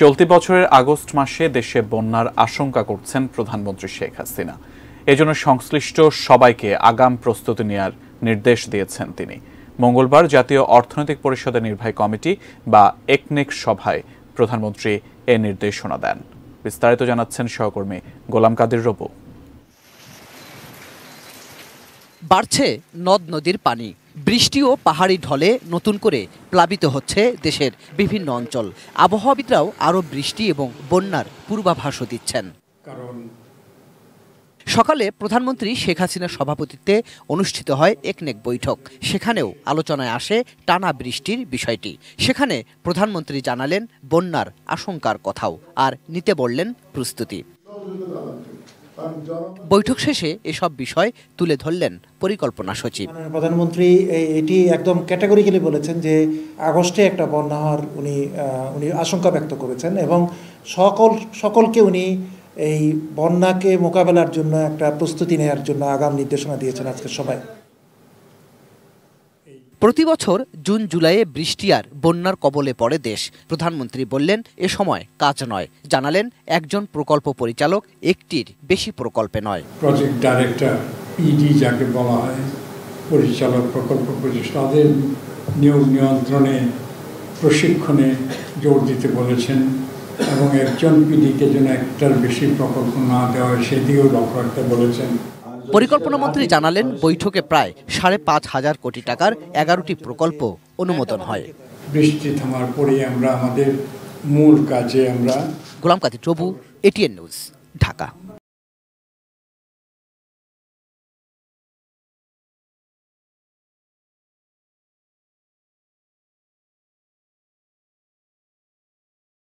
চলতি বছরের আগস্ট মাসে দেশে বন্যার আশঙ্কা করছেন প্রধানমন্ত্রী শেখ হাসিনা। এজন্য সংশ্লিষ্ট সবাইকে আগাম প্রস্তুতি নেওয়ার নির্দেশ দিয়েছেন তিনি। মঙ্গলবার জাতীয় অর্থনৈতিক পরিষদের নির্বাহী কমিটি বা একনেক সভায় প্রধানমন্ত্রী এ নির্দেশনা দেন। বিস্তারিত জানাচ্ছেন সহকর্মী গোলাম কাদের রবু। বাড়ছে নদ নদীর পানি, বৃষ্টি ও পাহাড়ি ঢলে নতুন করে প্লাবিত হচ্ছে দেশের বিভিন্ন অঞ্চল। আবহাওয়াবিদরাও আরও বৃষ্টি এবং বন্যার পূর্বাভাসও দিচ্ছেন। সকালে প্রধানমন্ত্রী শেখ হাসিনার সভাপতিত্বে অনুষ্ঠিত হয় একনেক বৈঠক। সেখানেও আলোচনায় আসে টানা বৃষ্টির বিষয়টি। সেখানে প্রধানমন্ত্রী জানালেন বন্যার আশঙ্কার কথাও, আর নিতে বললেন প্রস্তুতি। বৈঠক শেষে এসব বিষয় তুলে ধরলেন পরিকল্পনা সচিব। প্রধানমন্ত্রী এটি একদম ক্যাটাগরিক্যালি বলেছেন যে আগস্টে একটা বন্যা হওয়ার উনি আশঙ্কা ব্যক্ত করেছেন এবং সকলকে উনি এই বন্যাকে মোকাবেলার জন্য একটা প্রস্তুতি নেওয়ার জন্য আগাম নির্দেশনা দিয়েছেন আজকে সবাই। প্রতি বছর জুন জুলাইয়ে বৃষ্টি আর বন্যার কবলে পড়ে দেশ। প্রধানমন্ত্রী বললেন এ সময় কাজ নয়, জানালেন একজন প্রকল্প পরিচালক একটির বেশি প্রকল্পে নয়। প্রজেক্ট ডাইরেক্টর পিডি যাকে বলা হয়, পরিচালক প্রকল্প পরিচালক, তাদের নিয়োগ নিয়ন্ত্রণে প্রশিক্ষণে জোর দিতে বলেছেন এবং একজন পিডিকে যেন একটার বেশি প্রকল্প না দেওয়া হয় সেদিকেও লক্ষ্য রাখতে বলেছেন। পরিকল্পনা মন্ত্রী জানালেন বৈঠকে প্রায় 5,500 কোটি টাকার 11টি প্রকল্প অনুমোদন হয়। বৃষ্টি থামার পরে আমরা আমাদের মূল কাজে গোলাম কাদের রবু, এটিএন নিউজ, ঢাকা।